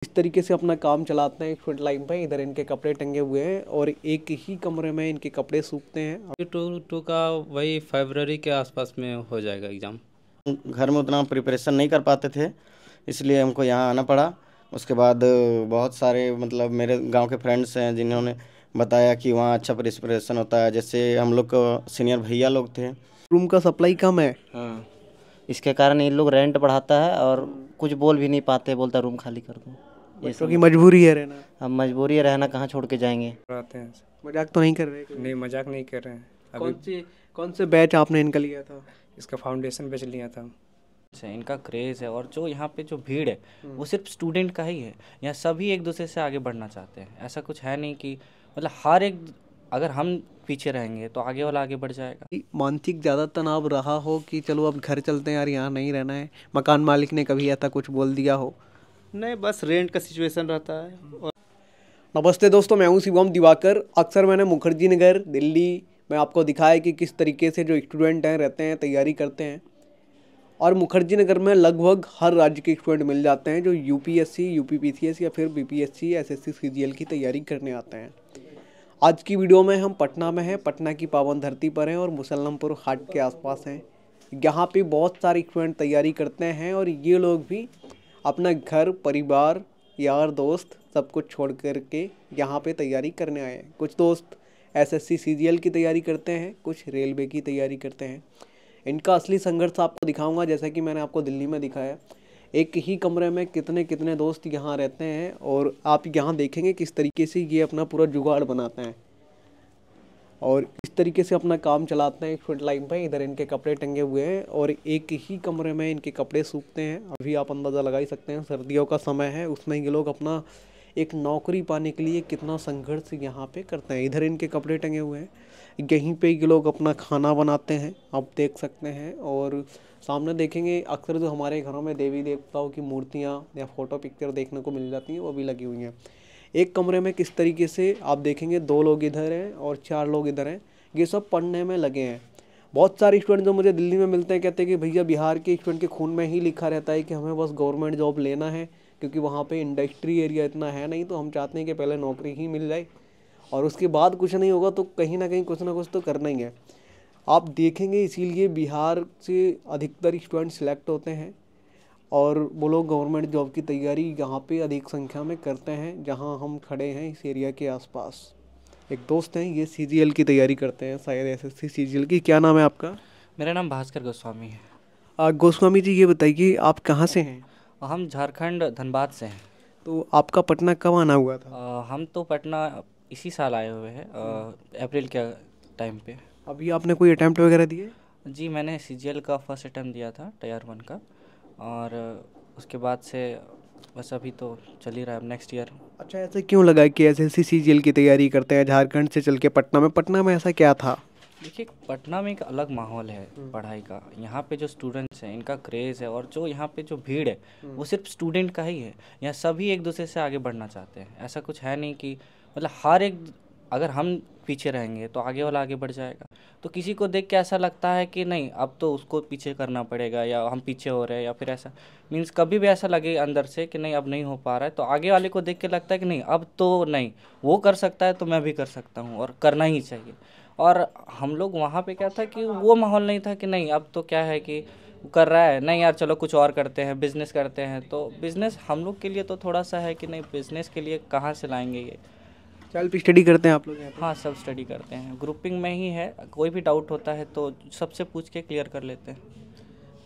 इस तरीके से अपना काम चलाते हैं फ्रंट लाइन पे। इधर इनके कपड़े टंगे हुए हैं और एक ही कमरे में इनके कपड़े सूखते हैं। टू का वही फरवरी के आसपास में हो जाएगा एग्ज़ाम। घर में उतना प्रिपरेशन नहीं कर पाते थे, इसलिए हमको यहाँ आना पड़ा। उसके बाद बहुत सारे मतलब मेरे गांव के फ्रेंड्स हैं जिन्होंने बताया कि वहाँ अच्छा प्रिपरेशन होता है। जैसे हम लोग सीनियर भैया लोग थे। रूम का सप्लाई कम है। हाँ, इसके कारण ये लोग रेंट बढ़ाता है और कुछ बोल भी नहीं पाते, बोलता रूम खाली कर दो। ये बच्चों की मजबूरी है रहना। हम मजबूरी है रहना, कहाँ छोड़ के जाएंगे। आते हैं। मजाक तो नहीं कर रहे? नहीं, मजाक नहीं कर रहे हैं। अभी कौन से बैच आपने इनका लिया था? इसका फाउंडेशन बेच लिया था। अच्छा, इनका क्रेज़ है और जो यहाँ पे जो भीड़ है वो सिर्फ स्टूडेंट का ही है। यहाँ सभी एक दूसरे से आगे बढ़ना चाहते हैं। ऐसा कुछ है नहीं कि मतलब हर एक, अगर हम पीछे रहेंगे तो आगे वाला आगे बढ़ जाएगा। मानसिक ज़्यादा तनाव रहा हो कि चलो अब घर चलते हैं यार, यहाँ नहीं रहना है, मकान मालिक ने कभी ऐसा कुछ बोल दिया हो? नहीं, बस रेंट का सिचुएशन रहता है। और नमस्ते दोस्तों, मैं हूँ शिवम दिवाकर। अक्सर मैंने मुखर्जी नगर दिल्ली में आपको दिखाया कि किस तरीके से जो स्टूडेंट हैं रहते हैं, तैयारी करते हैं। और मुखर्जी नगर में लगभग हर राज्य के स्टूडेंट मिल जाते हैं जो यूपीएससी, यूपीपीसीएस या फिर बीपीएससी, एसएससी, सीजीएल की तैयारी करने आते हैं। आज की वीडियो में हम पटना में हैं, पटना की पावन धरती पर हैं और मुसल्लमपुर हाट के आसपास हैं। यहाँ पे बहुत सारे स्टूडेंट तैयारी करते हैं और ये लोग भी अपना घर, परिवार, यार दोस्त सब कुछ छोड़ करके यहाँ पे तैयारी करने आए हैं। कुछ दोस्त एसएससी, सीजीएल की तैयारी करते हैं, कुछ रेलवे की तैयारी करते हैं। इनका असली संघर्ष आपको दिखाऊंगा, जैसा कि मैंने आपको दिल्ली में दिखाया। एक ही कमरे में कितने कितने दोस्त यहाँ रहते हैं और आप यहाँ देखेंगे किस तरीके से ये अपना पूरा जुगाड़ बनाते हैं और इस तरीके से अपना काम चलाते हैं फ्रंट लाइन पे। इधर इनके कपड़े टंगे हुए हैं और एक ही कमरे में इनके कपड़े सूखते हैं। अभी आप अंदाज़ा लगा ही सकते हैं, सर्दियों का समय है, उसमें ये लोग अपना एक नौकरी पाने के लिए कितना संघर्ष यहाँ पे करते हैं। इधर इनके कपड़े टंगे हुए हैं, यहीं पे ये लोग अपना खाना बनाते हैं, आप देख सकते हैं। और सामने देखेंगे अक्सर जो हमारे घरों में देवी देवताओं की मूर्तियाँ या फोटो पिक्चर देखने को मिल जाती हैं, वो भी लगी हुई हैं। एक कमरे में किस तरीके से आप देखेंगे 2 लोग इधर हैं और 4 लोग इधर हैं। ये सब पढ़ने में लगे हैं। बहुत सारे स्टूडेंट जो मुझे दिल्ली में मिलते हैं कहते हैं कि भैया बिहार के स्टूडेंट के खून में ही लिखा रहता है कि हमें बस गवर्नमेंट जॉब लेना है, क्योंकि वहाँ पे इंडस्ट्री एरिया इतना है नहीं, तो हम चाहते हैं कि पहले नौकरी ही मिल जाए और उसके बाद कुछ नहीं होगा तो कहीं ना कहीं कुछ ना कुछ तो करना ही है। आप देखेंगे इसीलिए बिहार से अधिकतर स्टूडेंट सिलेक्ट होते हैं और वो लोग गवर्नमेंट जॉब की तैयारी यहाँ पे अधिक संख्या में करते हैं। जहाँ हम खड़े हैं इस एरिया के आसपास एक दोस्त हैं, ये सीजीएल की तैयारी करते हैं, शायद एसएससी सीजीएल की। क्या नाम है आपका? मेरा नाम भास्कर गोस्वामी है। गोस्वामी जी, ये बताइए आप कहाँ से हैं? हम झारखंड धनबाद से हैं। तो आपका पटना कब आना हुआ था? हम तो पटना इसी साल आए हुए हैं, अप्रैल के टाइम पे। अभी आपने कोई अटैम्प्ट वगैरह दिए? जी, मैंने सीजीएल का फर्स्ट अटैम्प्ट दिया था, टायर 1 का, और उसके बाद से बस अभी तो चल ही रहा है, नेक्स्ट ईयर। अच्छा, ऐसे क्यों लगा कि एसएससी सीजीएल की तैयारी करते हैं झारखंड से चल के पटना में ऐसा क्या था? देखिए, पटना में एक अलग माहौल है पढ़ाई का। यहाँ पे जो स्टूडेंट्स हैं इनका क्रेज़ है और जो यहाँ पे जो भीड़ है वो सिर्फ स्टूडेंट का ही है। यहाँ सभी एक दूसरे से आगे बढ़ना चाहते हैं। ऐसा कुछ है नहीं कि मतलब हर एक, अगर हम पीछे रहेंगे तो आगे वाला आगे बढ़ जाएगा। तो किसी को देख के ऐसा लगता है कि नहीं, अब तो उसको पीछे करना पड़ेगा या हम पीछे हो रहे हैं, या फिर ऐसा मीन्स कभी भी ऐसा लगे अंदर से कि नहीं अब नहीं हो पा रहा है, तो आगे वाले को देख के लगता है कि नहीं अब तो नहीं, वो कर सकता है तो मैं भी कर सकता हूँ और करना ही चाहिए। और हम लोग वहाँ पे क्या था कि वो माहौल नहीं था कि नहीं अब तो क्या है कि कर रहा है, नहीं यार चलो कुछ और करते हैं, बिज़नेस करते हैं। तो बिज़नेस हम लोग के लिए तो थोड़ा सा है कि नहीं, बिज़नेस के लिए कहाँ से लाएंगे ये। सेल्फ स्टडी करते हैं आप लोग यहाँ पे? हाँ, सब स्टडी करते हैं, ग्रुपिंग में ही है। कोई भी डाउट होता है तो सबसे पूछ के क्लियर कर लेते हैं।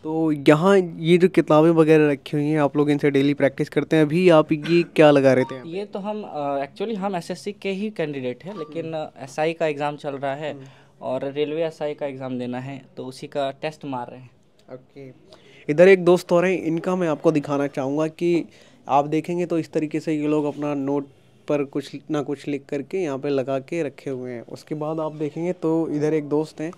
तो यहाँ ये जो किताबें वगैरह रखी हुई हैं, आप लोग इनसे डेली प्रैक्टिस करते हैं। अभी आप ये क्या लगा रहे थे? ये तो हम एक्चुअली हम एसएससी के ही कैंडिडेट हैं, लेकिन एसआई का एग्ज़ाम चल रहा है और रेलवे एसआई का एग्ज़ाम देना है, तो उसी का टेस्ट मार रहे हैं। ओके, इधर एक दोस्त और हैं, इनका मैं आपको दिखाना चाहूँगा कि आप देखेंगे तो इस तरीके से ये लोग अपना नोट पर कुछ ना कुछ लिख करके यहाँ पे लगा के रखे हुए हैं। उसके बाद आप देखेंगे तो इधर एक दोस्त हैं।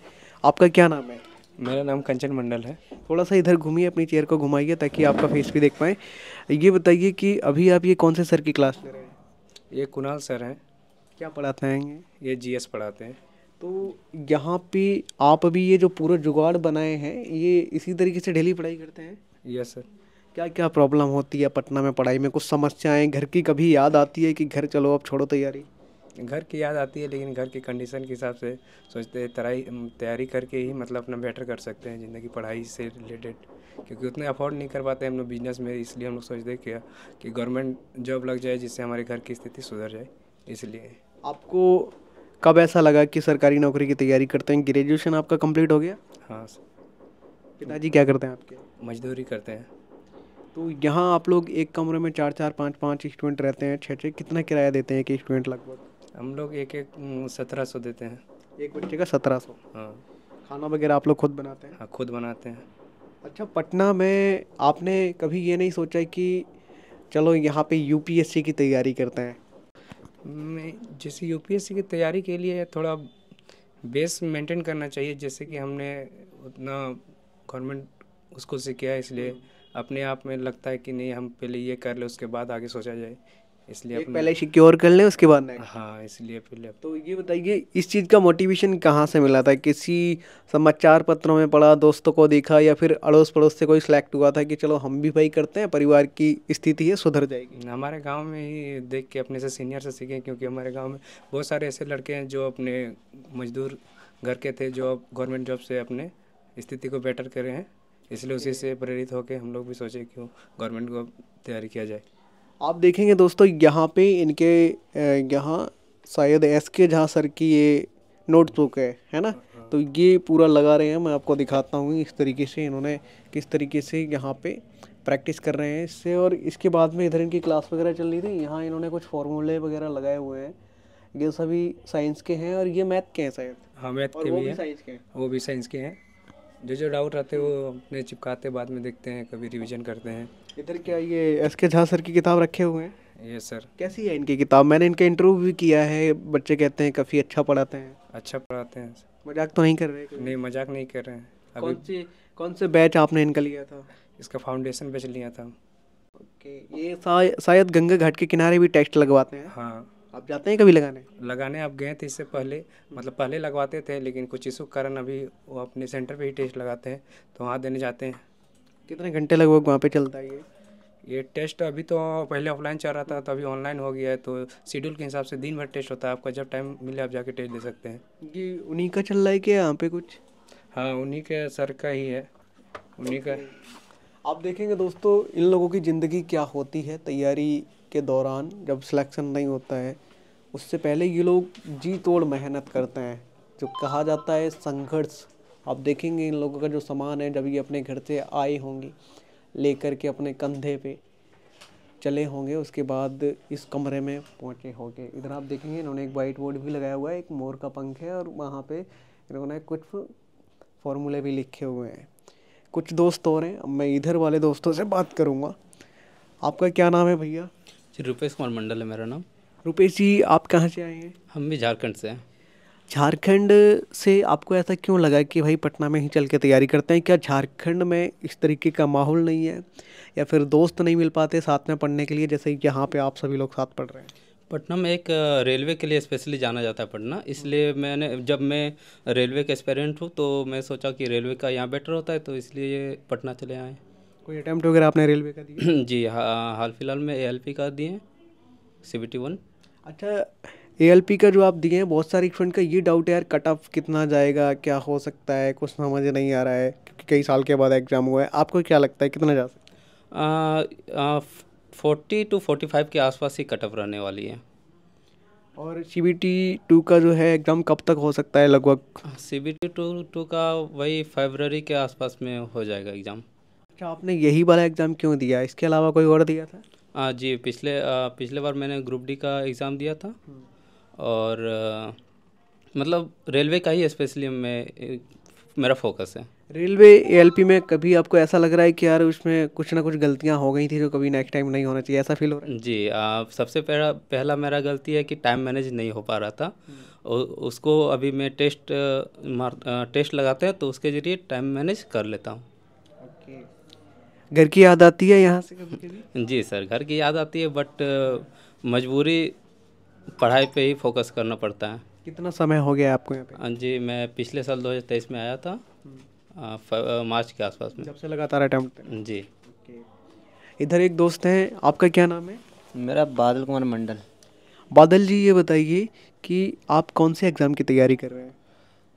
आपका क्या नाम है? मेरा नाम कंचन मंडल है। थोड़ा सा इधर घूमिए, अपनी चेयर को घुमाइए ताकि आपका फेस भी देख पाएँ। ये बताइए कि अभी आप ये कौन से सर की क्लास ले रहे हैं? ये कुणाल सर हैं। क्या पढ़ाते हैं ये जीएस पढ़ाते हैं। तो यहाँ पे आप अभी ये जो पूरा जुगाड़ बनाए हैं, ये इसी तरीके से डेली पढ़ाई करते हैं? Yes sir. क्या क्या प्रॉब्लम होती है पटना में पढ़ाई में? कुछ समस्याएं, घर की कभी याद आती है कि घर चलो अब छोड़ो तैयारी? घर की याद आती है, लेकिन घर की कंडीशन के हिसाब से सोचते हैं तैयारी करके ही मतलब अपना बेटर कर सकते हैं ज़िंदगी पढ़ाई से रिलेटेड, क्योंकि उतने अफोर्ड नहीं कर पाते हम लोग बिजनेस में। इसलिए हम लोग सोचते हैं कि गवर्नमेंट जॉब लग जाए जिससे हमारे घर की स्थिति सुधर जाए, इसलिए। आपको कब ऐसा लगा कि सरकारी नौकरी की तैयारी करते हैं? ग्रेजुएशन आपका कंप्लीट हो गया? हाँ, पिताजी क्या करते हैं आपके? मजदूरी करते हैं। तो यहाँ आप लोग एक कमरे में 4-4, 5-5 स्टूडेंट रहते हैं, 6-6, कितना किराया देते हैं कि स्टूडेंट लगभग? हम लोग एक 1700 देते हैं। एक बच्चे का 1700? हाँ। खाना वगैरह आप लोग खुद बनाते हैं? हाँ, खुद बनाते हैं। अच्छा, पटना में आपने कभी ये नहीं सोचा कि चलो यहाँ पे यूपीएससी की तैयारी करते हैं? मैं जैसे यूपीएससी की तैयारी के लिए थोड़ा बेस मेंटेन करना चाहिए, जैसे कि हमने उतना गवर्नमेंट उसको सीखा है, इसलिए अपने आप में लगता है कि नहीं हम पहले ये कर ले उसके बाद आगे सोचा जाए, इसलिए एक पहले सिक्योर कर लें उसके बाद नेक्स्ट। हाँ, इसलिए पहले। तो ये बताइए, इस चीज़ का मोटिवेशन कहाँ से मिला था? किसी समाचार पत्रों में पढ़ा, दोस्तों को देखा, या फिर अड़ोस पड़ोस से कोई सिलेक्ट हुआ था कि चलो हम भी भाई करते हैं, परिवार की स्थिति है सुधर जाएगी? हमारे गांव में ही देख के अपने से सीनियर से सीखे, क्योंकि हमारे गांव में बहुत सारे ऐसे लड़के हैं जो अपने मजदूर घर के थे, जो अब गवर्नमेंट जॉब से अपने स्थिति को बेटर करे हैं, इसलिए उसी से प्रेरित होकर हम लोग भी सोचे क्यों गवर्नमेंट को तैयारी किया जाए। आप देखेंगे दोस्तों, यहाँ पे इनके यहाँ शायद SK झा सर की ये नोटबुक है ना? तो ये पूरा लगा रहे हैं, मैं आपको दिखाता हूँ इस तरीके से इन्होंने किस तरीके से यहाँ पे प्रैक्टिस कर रहे हैं इससे। और इसके बाद में इधर इनकी क्लास वगैरह चल रही थी, यहाँ इन्होंने कुछ फार्मूले वगैरह लगाए हुए हैं। ये सभी साइंस के हैं और ये मैथ के हैं शायद। हाँ, मैथ और के वो भी भी हैं। साइंस के हैं। वो भी साइंस के हैं। जो डाउट रहते हैं वो अपने चिपकाते, बाद में देखते हैं, कभी रिवीजन करते हैं। इधर क्या ये SK झा सर की किताब रखे हुए हैं? ये सर कैसी है इनकी किताब? मैंने इनका इंटरव्यू भी किया है, बच्चे कहते हैं काफ़ी अच्छा पढ़ाते हैं। अच्छा पढ़ाते हैं। मजाक तो नहीं कर रहे कोई? नहीं, मजाक नहीं कर रहे हैं। कौन से बैच आपने इनका लिया था? इसका फाउंडेशन बैच लिया था। ओके, ये शायद गंगा घाट के किनारे भी टेस्ट लगवाते हैं। हाँ, आप जाते हैं कभी लगाने? आप गए थे इससे पहले, मतलब पहले लगवाते थे, लेकिन कुछ इशू के कारण अभी वो अपने सेंटर पे ही टेस्ट लगाते हैं, तो वहाँ देने जाते हैं। कितने घंटे लगभग वहाँ पे चलता है ये टेस्ट? अभी तो पहले ऑफलाइन चल रहा था, तो अभी ऑनलाइन हो गया है, तो शेड्यूल के हिसाब से दिन भर टेस्ट होता है। आपका जब टाइम मिले आप जाके टेस्ट दे सकते हैं। ये उन्हीं का चल रहा है क्या यहाँ पे कुछ? हाँ, उन्हीं के सर का ही है, उन्हीं का। आप देखेंगे दोस्तों, इन लोगों की ज़िंदगी क्या होती है तैयारी के दौरान, जब सिलेक्शन नहीं होता है उससे पहले ये लोग जी तोड़ मेहनत करते हैं, जो कहा जाता है संघर्ष। आप देखेंगे इन लोगों का जो सामान है, जब ये अपने घर से आए होंगे लेकर के अपने कंधे पे चले होंगे, उसके बाद इस कमरे में पहुंचे होंगे। इधर आप देखेंगे इन्होंने एक वाइट बोर्ड भी लगाया हुआ है, एक मोर का पंख है, और वहाँ पे इन्होंने कुछ फॉर्मूले भी लिखे हुए हैं। कुछ दोस्त और हैं, अब मैं इधर वाले दोस्तों से बात करूँगा। आपका क्या नाम है भैया? जी, रुपेश कुमार मंडल है मेरा नाम। रुपेश जी, आप कहाँ से आए हैं? हम भी झारखंड से हैं। झारखंड से आपको ऐसा क्यों लगा कि भाई पटना में ही चल के तैयारी करते हैं? क्या झारखंड में इस तरीके का माहौल नहीं है, या फिर दोस्त नहीं मिल पाते साथ में पढ़ने के लिए, जैसे यहाँ पे आप सभी लोग साथ पढ़ रहे हैं? पटना में एक रेलवे के लिए स्पेशली जाना जाता है पटना, इसलिए जब मैं रेलवे का एस्पिरेंट हूँ तो मैं सोचा कि रेलवे का यहाँ बेटर होता है, तो इसलिए पटना चले आए। कोई अटैम्प्ट वगैरह आपने रेलवे का दिया? जी हाँ, हाल फिलहाल में ALP का दिए, CBT 1। अच्छा, ALP का जो आप दिए हैं, बहुत सारे स्टूडेंट का ये डाउट है यार, कट ऑफ कितना जाएगा, क्या हो सकता है, कुछ समझ नहीं आ रहा है, क्योंकि कई साल के बाद एग्जाम हुआ है। आपको क्या लगता है कितना जा सकता है? 40 to 45 के आसपास ही कट ऑफ रहने वाली है। और CBT 2 का जो है एग्ज़ाम कब तक हो सकता है लगभग? CBT 2 का वही फरवरी के आसपास में हो जाएगा एग्ज़ाम। अच्छा, आपने यही वाला एग्ज़ाम क्यों दिया, इसके अलावा कोई और दिया था? जी, पिछले बार मैंने ग्रुप डी का एग्ज़ाम दिया था, और मतलब रेलवे का ही स्पेशली मेरा फोकस है। रेलवे ALP में कभी आपको ऐसा लग रहा है कि यार उसमें कुछ ना कुछ गलतियां हो गई थी जो कभी नेक्स्ट टाइम नहीं होना चाहिए, ऐसा फील हो रहा है? जी, सबसे पहला मेरा गलती है कि टाइम मैनेज नहीं हो पा रहा था। उसको अभी मैं टेस्ट लगाते हैं तो उसके ज़रिए टाइम मैनेज कर लेता हूँ। घर की याद आती है यहाँ से कभी कभी? जी सर, घर की याद आती है, बट मजबूरी पढ़ाई पे ही फोकस करना पड़ता है। कितना समय हो गया आपको यहाँ पे? जी, मैं पिछले साल 2023 में आया था, मार्च के आसपास में। जब से लगातार अटेम्प्ट? जी। इधर एक दोस्त हैं, आपका क्या नाम है? मेरा बादल कुमार मंडल। बादल जी, ये बताइए कि आप कौन से एग्ज़ाम की तैयारी कर रहे हैं?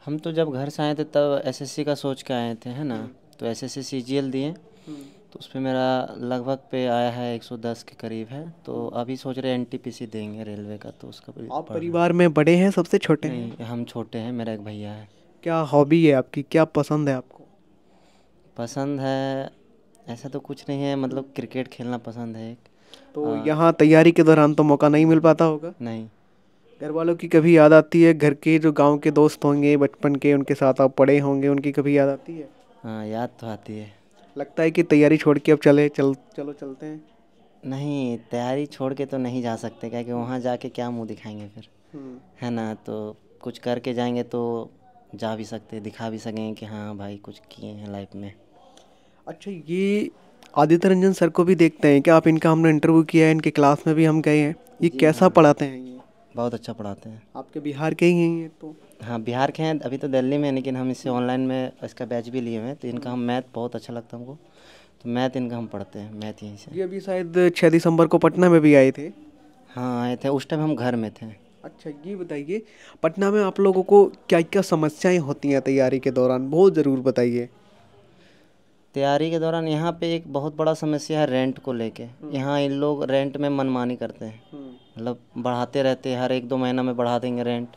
हम तो जब घर से आए थे तब एसएससी का सोच के आए थे, है ना। तो एसएससी सीजीएल दिए, तो उसमें मेरा लगभग पे आया है 110 के करीब है। तो अभी सोच रहे एनटीपीसी देंगे रेलवे का, तो उसका आप पढ़ रहे परिवार में बड़े हैं, सबसे छोटे हैं। हैं? नहीं, हम छोटे हैं, मेरा एक भैया है। क्या हॉबी है आपकी, क्या पसंद है आपको? पसंद है ऐसा तो कुछ नहीं है, मतलब क्रिकेट खेलना पसंद है एक। तो यहाँ तैयारी के दौरान तो मौका नहीं मिल पाता होगा? नहीं, घर वालों की कभी याद आती है? घर के जो गांव के दोस्त होंगे बचपन के, उनके साथ आप पढ़े होंगे, उनकी कभी याद आती है? हाँ याद तो आती है। लगता है कि तैयारी छोड़ के अब चलो चलते हैं? नहीं, तैयारी छोड़ के तो नहीं जा सकते, क्या कि वहाँ जाके क्या मुंह दिखाएंगे फिर, है ना। तो कुछ करके जाएंगे तो जा भी सकते, दिखा भी सकेंगे कि हाँ भाई कुछ किए हैं लाइफ में। अच्छा, ये आदित्य रंजन सर को भी देखते हैं क्या आप? इनका हमने इंटरव्यू किया है, इनके क्लास में भी हम गए हैं। ये कैसा पढ़ाते हैं ये? बहुत अच्छा पढ़ाते हैं। आपके बिहार के ही हैं ये तो? हाँ बिहार के हैं, अभी तो दिल्ली में, लेकिन हम इससे ऑनलाइन में इसका बैच भी लिए हुए हैं। तो इनका हम मैथ बहुत अच्छा लगता है हमको, तो मैथ इनका हम पढ़ते हैं, मैथ यहीं से। ये अभी शायद 6 दिसंबर को पटना में भी आए थे। हाँ आए थे, उस टाइम हम घर में थे। अच्छा, ये बताइए पटना में आप लोगों को क्या क्या समस्याएं होती हैं तैयारी के दौरान, बहुत ज़रूर बताइए। तैयारी के दौरान यहाँ पे एक बहुत बड़ा समस्या है रेंट को लेके। यहाँ इन लोग रेंट में मनमानी करते हैं, मतलब बढ़ाते रहते हैं, हर 1-2 महीना में बढ़ा देंगे रेंट।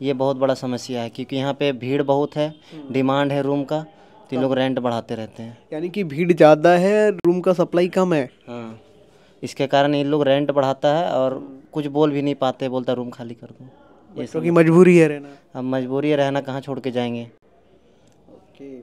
ये बहुत बड़ा समस्या है, क्योंकि यहाँ पे भीड़ बहुत है, डिमांड है रूम का, तो ये लोग रेंट बढ़ाते रहते हैं। यानी कि भीड़ ज़्यादा है, रूम का सप्लाई कम है। हाँ, इसके कारण ये लोग रेंट बढ़ाता है और कुछ बोल भी नहीं पाते, बोलता रूम खाली कर दो। ये क्योंकि मजबूरी है रहना। अब मजबूरी है रहना, कहाँ छोड़ के जाएंगे। ओके,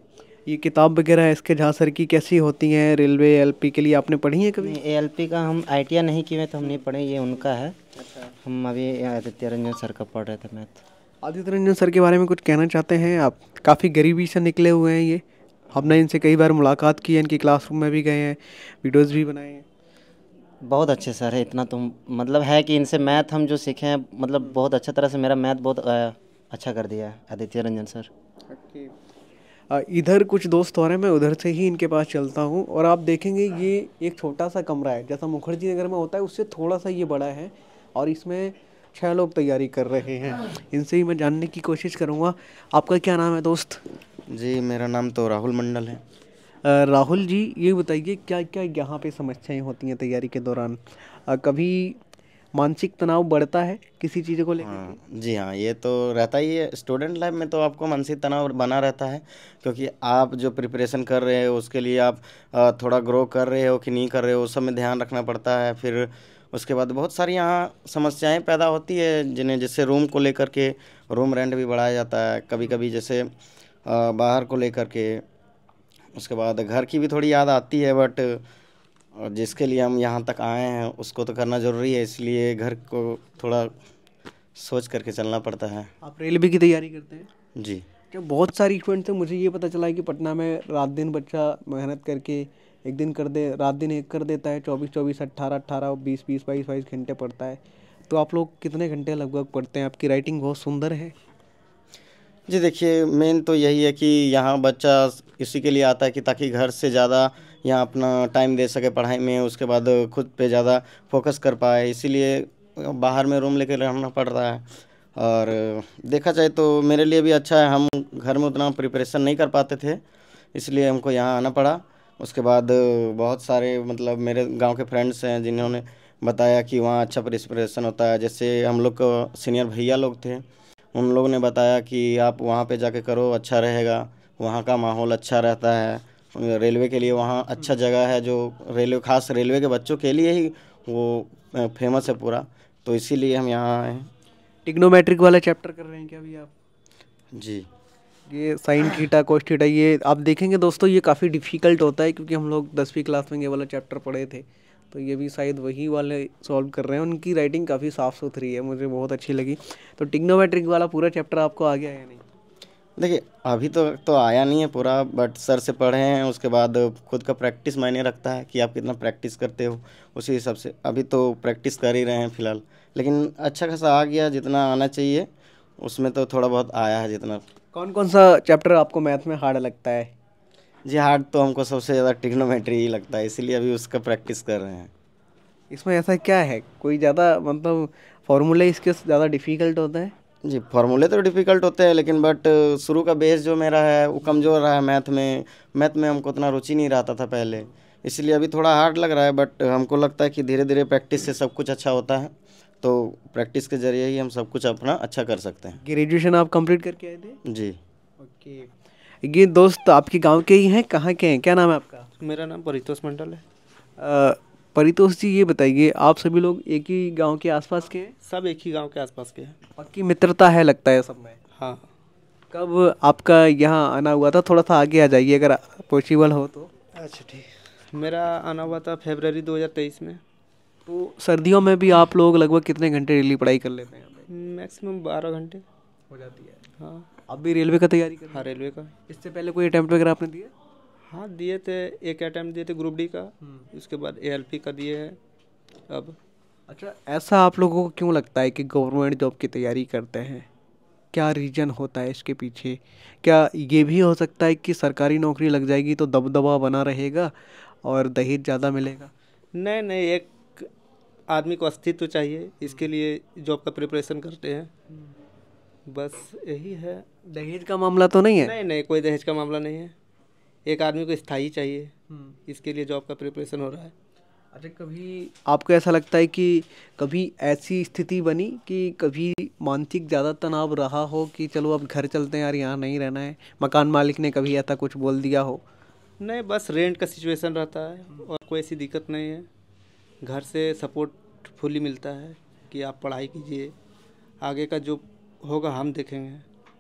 ये किताब वगैरह इसके झा सर की कैसी होती हैं? रेलवे एलपी के लिए आपने पढ़ी है कभी? नहीं, एएलपी का हम आईटीआई नहीं किए तो हम नहीं पढ़े, ये उनका है। अच्छा, हम अभी आदित्य रंजन सर का पढ़ रहे थे मैथ। आदित्य रंजन सर के बारे में कुछ कहना चाहते हैं आप? काफ़ी गरीबी से निकले हुए हैं ये। हमने इनसे कई बार मुलाकात की है, इनकी क्लासरूम में भी गए हैं, वीडियोज़ भी बनाए हैं। बहुत अच्छे सर है, इतना तो मतलब है कि इनसे मैथ हम जो सीखे हैं, मतलब बहुत अच्छा तरह से मेरा मैथ बहुत अच्छा कर दिया है आदित्य रंजन सर। इधर कुछ दोस्त और हैं, मैं उधर से ही इनके पास चलता हूँ और आप देखेंगे ये एक छोटा सा कमरा है, जैसा मुखर्जी नगर में होता है उससे थोड़ा सा ये बड़ा है, और इसमें 6 लोग तैयारी कर रहे हैं। इनसे ही मैं जानने की कोशिश करूँगा। आपका क्या नाम है दोस्त? जी मेरा नाम तो राहुल मंडल है। राहुल जी, ये बताइए क्या क्या यहाँ पे समस्याएं होती हैं तैयारी के दौरान? कभी मानसिक तनाव बढ़ता है किसी चीज़ को लेकर? हाँ जी हाँ, ये तो रहता ही है। स्टूडेंट लाइफ में तो आपको मानसिक तनाव बना रहता है, क्योंकि आप जो प्रिपरेशन कर रहे हो उसके लिए आप थोड़ा ग्रो कर रहे हो कि नहीं कर रहे हो, उस सब में ध्यान रखना पड़ता है। फिर उसके बाद बहुत सारी यहाँ समस्याएं पैदा होती है, जिन्हें जैसे रूम को लेकर के रूम रेंट भी बढ़ाया जाता है कभी कभी, जैसे बाहर को लेकर के। उसके बाद घर की भी थोड़ी याद आती है, बट जिसके लिए हम यहाँ तक आए हैं उसको तो करना ज़रूरी है, इसलिए घर को थोड़ा सोच करके चलना पड़ता है। आप रेलवे की तैयारी करते हैं? जी। जब बहुत सारी स्टूडेंट से मुझे ये पता चला है कि पटना में रात दिन बच्चा मेहनत करके एक दिन कर दे, रात दिन एक कर देता है, 24-24, 18-18, 20-20, 22-22 घंटे पढ़ता है। तो आप लोग कितने घंटे लगभग पढ़ते हैं? आपकी राइटिंग बहुत सुंदर है। जी देखिए, मेन तो यही है कि यहाँ बच्चा इसी के लिए आता है कि ताकि घर से ज़्यादा यहाँ अपना टाइम दे सके पढ़ाई में, उसके बाद खुद पे ज़्यादा फोकस कर पाए, इसीलिए बाहर में रूम लेके रहना पड़ रहा है। और देखा जाए तो मेरे लिए भी अच्छा है, हम घर में उतना प्रिपरेशन नहीं कर पाते थे, इसलिए हमको यहाँ आना पड़ा। उसके बाद बहुत सारे मतलब मेरे गांव के फ्रेंड्स हैं जिन्होंने बताया कि वहाँ अच्छा प्रिपरेशन होता है। जैसे हम लोग को सीनियर भैया लोग थे, उन लोगों ने बताया कि आप वहाँ पे जाके करो, अच्छा रहेगा, वहाँ का माहौल अच्छा रहता है। रेलवे के लिए वहाँ अच्छा जगह है, जो रेलवे खास रेलवे के बच्चों के लिए ही वो फेमस है पूरा, तो इसीलिए हम यहाँ आए हैं। टिग्नोमेट्रिक वाला चैप्टर कर रहे हैं क्या अभी आप? जी। ये साइन थीटा कोस थीटा, ये आप देखेंगे दोस्तों ये काफ़ी डिफ़िकल्ट होता है, क्योंकि हम लोग 10वीं क्लास में ये वाला चैप्टर पढ़े थे, तो ये भी शायद वही वाले सॉल्व कर रहे हैं। उनकी राइटिंग काफ़ी साफ़ सुथरी है, मुझे बहुत अच्छी लगी। तो टिग्नोमेट्रिक वाला पूरा चैप्टर आपको आ गया है या नहीं? देखिए अभी तो आया नहीं है पूरा, बट सर से पढ़े हैं, उसके बाद खुद का प्रैक्टिस मायने रखता है कि आप कितना प्रैक्टिस करते हो, उसी हिसाब से अभी तो प्रैक्टिस कर ही रहे हैं फ़िलहाल। लेकिन अच्छा खासा आ गया, जितना आना चाहिए उसमें तो थोड़ा बहुत आया है जितना। कौन कौन सा चैप्टर आपको मैथ में हार्ड लगता है? जी हार्ड तो हमको सबसे ज़्यादा ट्रिग्नोमेट्री ही लगता है, इसीलिए अभी उसका प्रैक्टिस कर रहे हैं। इसमें ऐसा क्या है, कोई ज़्यादा मतलब फॉर्मूले इसके ज़्यादा डिफ़िकल्ट होता है? जी फार्मूले तो डिफ़िकल्ट होते हैं, लेकिन बट शुरू का बेस जो मेरा है वो कमज़ोर रहा है मैथ में हमको उतना रुचि नहीं रहता था पहले, इसलिए अभी थोड़ा हार्ड लग रहा है। बट हमको लगता है कि धीरे धीरे प्रैक्टिस से सब कुछ अच्छा होता है, तो प्रैक्टिस के ज़रिए ही हम सब कुछ अपना अच्छा कर सकते हैं। ग्रेजुएशन आप कंप्लीट करके आए थे? जी। ओके, ये दोस्त आपके गांव के ही हैं, कहाँ के हैं, क्या नाम है आपका? मेरा नाम परितोष मंडल है। परितोष जी, ये बताइए आप सभी लोग एक ही गांव के आसपास के हैं? सब एक ही गांव के आसपास के हैं। पक्की मित्रता है लगता है सब में। हाँ। कब आपका यहाँ आना हुआ था? थोड़ा सा आगे आ जाइए अगर पॉसिबल हो तो। अच्छा ठीक। मेरा आना हुआ था फरवरी 2023 में। तो सर्दियों में भी आप लोग लगभग कितने घंटे डेली पढ़ाई कर लेते हैं यहाँ पे? मैक्सिमम 12 घंटे हो जाती है। हाँ। आप भी रेलवे का तैयारी कर रहे हैं? हाँ रेलवे का। इससे पहले कोई अटेम्प्ट वगैरह आपने दिया? हाँ दिए थे, एक अटैम्प्ट दिए थे ग्रुप डी का, उसके बाद ALP का दिए हैं अब। अच्छा, ऐसा आप लोगों को क्यों लगता है कि गवर्नमेंट जॉब की तैयारी करते हैं? क्या रीज़न होता है इसके पीछे? क्या ये भी हो सकता है कि सरकारी नौकरी लग जाएगी तो दबदबा बना रहेगा और दहेज ज़्यादा मिलेगा? नहीं नहीं, एक आदमी को अस्तित्व चाहिए, इसके लिए जॉब का प्रिपरेशन करते हैं, बस यही है। दहेज का मामला तो नहीं है? नहीं नहीं, कोई दहेज का मामला नहीं है। एक आदमी को स्थायी चाहिए, इसके लिए जॉब का प्रिपरेशन हो रहा है। अच्छा, कभी आपको ऐसा लगता है कि कभी ऐसी स्थिति बनी कि कभी मानसिक ज़्यादा तनाव रहा हो कि चलो अब घर चलते हैं यार, यहाँ नहीं रहना है, मकान मालिक ने कभी ऐसा कुछ बोल दिया हो? नहीं, बस रेंट का सिचुएशन रहता है और कोई ऐसी दिक्कत नहीं है। घर से सपोर्ट फुली मिलता है कि आप पढ़ाई कीजिए, आगे का जो होगा हम देखेंगे,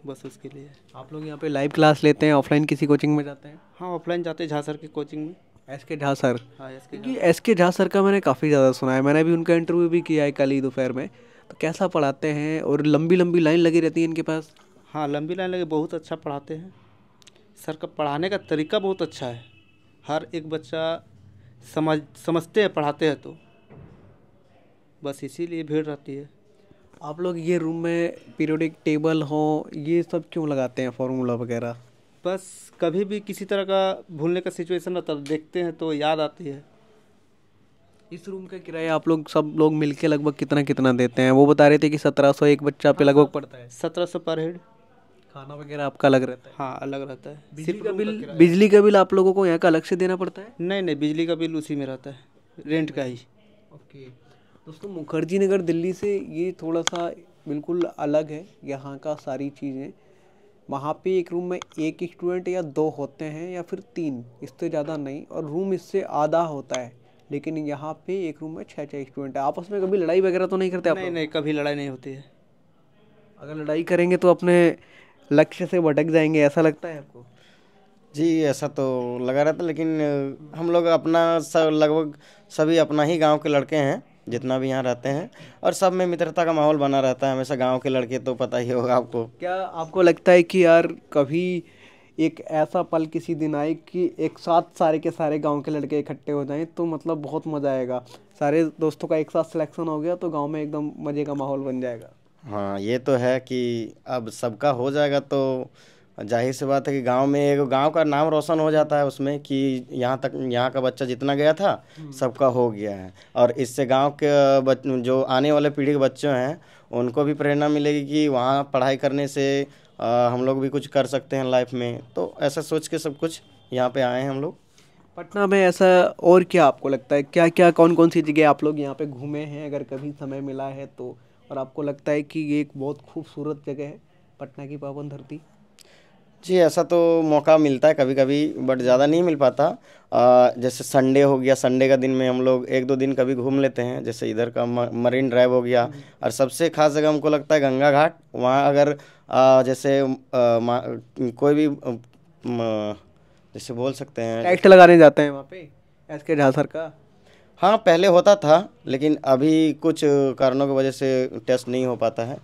बस उसके लिए। आप लोग यहाँ पे लाइव क्लास लेते हैं, ऑफलाइन किसी कोचिंग में जाते हैं? हाँ ऑफलाइन जाते हैं, झा सर की कोचिंग में। SK Jha sir? हाँ क्योंकि SK झा सर का मैंने काफ़ी ज़्यादा सुना है, मैंने भी उनका इंटरव्यू भी किया है कल ही दोपहर में। तो कैसा पढ़ाते हैं और लंबी लंबी लाइन लगी रहती है इनके पास? हाँ लंबी लाइन लगे, बहुत अच्छा पढ़ाते हैं। सर का पढ़ाने का तरीका बहुत अच्छा है, हर एक बच्चा समझते हैं पढ़ाते हैं, तो बस इसीलिए भीड़ रहती है। आप लोग ये रूम में पीरियोडिक टेबल हो ये सब क्यों लगाते हैं, फार्मूला वगैरह? बस कभी भी किसी तरह का भूलने का सिचुएशन रहता है, देखते हैं तो याद आती है। इस रूम का किराया आप लोग सब लोग मिलके लगभग कितना कितना देते हैं? वो बता रहे थे कि 1700 एक बच्चा पे लगभग पड़ता है। 1700 पर हेड। खाना वगैरह आपका अलग रहता है? हाँ अलग रहता है। बिजली का बिल आप लोगों को यहाँ का अलग से देना पड़ता है? नहीं नहीं, बिजली का बिल उसी में रहता है, रेंट का ही। ओके दोस्तों, मुखर्जी नगर दिल्ली से ये थोड़ा सा बिल्कुल अलग है यहाँ का सारी चीज़ें। वहाँ पे एक रूम में एक स्टूडेंट या 2 होते हैं या फिर 3, इससे ज़्यादा नहीं, और रूम इससे आधा होता है। लेकिन यहाँ पे एक रूम में 6 स्टूडेंट है। आपस में कभी लड़ाई वगैरह तो नहीं करते आप? नहीं नहीं, कभी लड़ाई नहीं होती है। अगर लड़ाई करेंगे तो अपने लक्ष्य से भटक जाएंगे, ऐसा लगता है आपको? जी ऐसा तो लगा रहता, लेकिन हम लोग अपना सब लगभग सभी अपना ही गांव के लड़के हैं जितना भी यहाँ रहते हैं, और सब में मित्रता का माहौल बना रहता है हमेशा। गांव के लड़के तो पता ही होगा आपको। क्या आपको लगता है कि यार कभी एक ऐसा पल किसी दिन आए कि एक साथ सारे के सारे गांव के लड़के इकट्ठे हो जाएं तो मतलब बहुत मज़ा आएगा? सारे दोस्तों का एक साथ सिलेक्शन हो गया तो गांव में एकदम मज़े का माहौल बन जाएगा। हाँ ये तो है कि अब सबका हो जाएगा तो जाहिर सी बात है कि गांव में एक गांव का नाम रोशन हो जाता है उसमें, कि यहाँ का बच्चा जितना गया था सबका हो गया है। और इससे गांव के जो आने वाले पीढ़ी के बच्चे हैं उनको भी प्रेरणा मिलेगी कि वहाँ पढ़ाई करने से हम लोग भी कुछ कर सकते हैं लाइफ में। तो ऐसा सोच के सब कुछ यहाँ पे आए हैं हम लोग। पटना में ऐसा और क्या आपको लगता है, क्या क्या कौन कौन सी जगह आप लोग यहाँ पे घूमे हैं अगर कभी समय मिला है तो, और आपको लगता है कि ये एक बहुत खूबसूरत जगह है पटना की पावन धरती? जी ऐसा तो मौका मिलता है कभी कभी, बट ज़्यादा नहीं मिल पाता। जैसे संडे हो गया, संडे का दिन में हम लोग 1-2 दिन कभी घूम लेते हैं। जैसे इधर का मरीन ड्राइव हो गया, और सबसे खास जगह हमको लगता है गंगा घाट। वहाँ अगर जैसे कोई भी जैसे बोल सकते हैं टेस्ट लगाने जाते हैं वहाँ पे SK झा सर का? हाँ पहले होता था, लेकिन अभी कुछ कारणों की वजह से टेस्ट नहीं हो पाता है।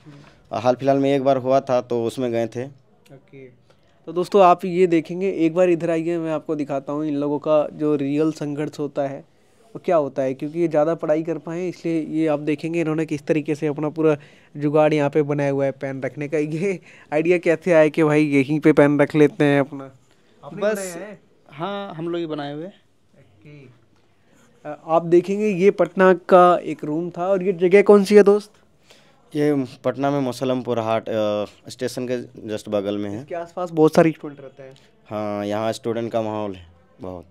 हाल फिलहाल में एक बार हुआ था तो उसमें गए थे। ओके, तो दोस्तों आप ये देखेंगे, एक बार इधर आइए, मैं आपको दिखाता हूँ इन लोगों का जो रियल संघर्ष होता है वो क्या होता है। क्योंकि ये ज़्यादा पढ़ाई कर पाए इसलिए ये आप देखेंगे इन्होंने किस तरीके से अपना पूरा जुगाड़ यहाँ पे बनाया हुआ है पेन रखने का। ये आइडिया कैसे आया कि भाई यहीं पे पेन रख लेते हैं अपना? आपने बनाया है? हाँ, हम लोग ही बनाए हुए। आप देखेंगे ये पटना का एक रूम था, और ये जगह कौन सी है दोस्त? ये पटना में मुसलमपुर हाट स्टेशन के जस्ट बगल में है। इसके आसपास बहुत सारे स्टूडेंट रहते हैं। हाँ, यहाँ स्टूडेंट का माहौल है बहुत।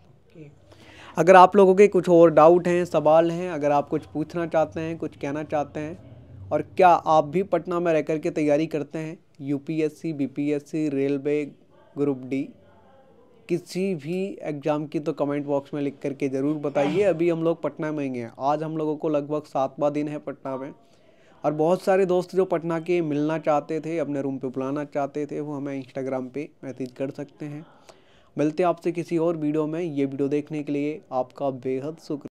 अगर आप लोगों के कुछ और डाउट हैं, सवाल हैं, अगर आप कुछ पूछना चाहते हैं, कुछ कहना चाहते हैं, और क्या आप भी पटना में रह कर के तैयारी करते हैं UPSC, BPSC, railway, group D, किसी भी एग्ज़ाम की, तो कमेंट बॉक्स में लिख करके ज़रूर बताइए। अभी हम लोग पटना में ही हैं। आज हम लोगों को लगभग 7वां दिन है पटना में, और बहुत सारे दोस्त जो पटना के मिलना चाहते थे, अपने रूम पे बुलाना चाहते थे, वो हमें इंस्टाग्राम पे मैसेज कर सकते हैं। मिलते हैं आपसे किसी और वीडियो में। ये वीडियो देखने के लिए आपका बेहद शुक्रिया।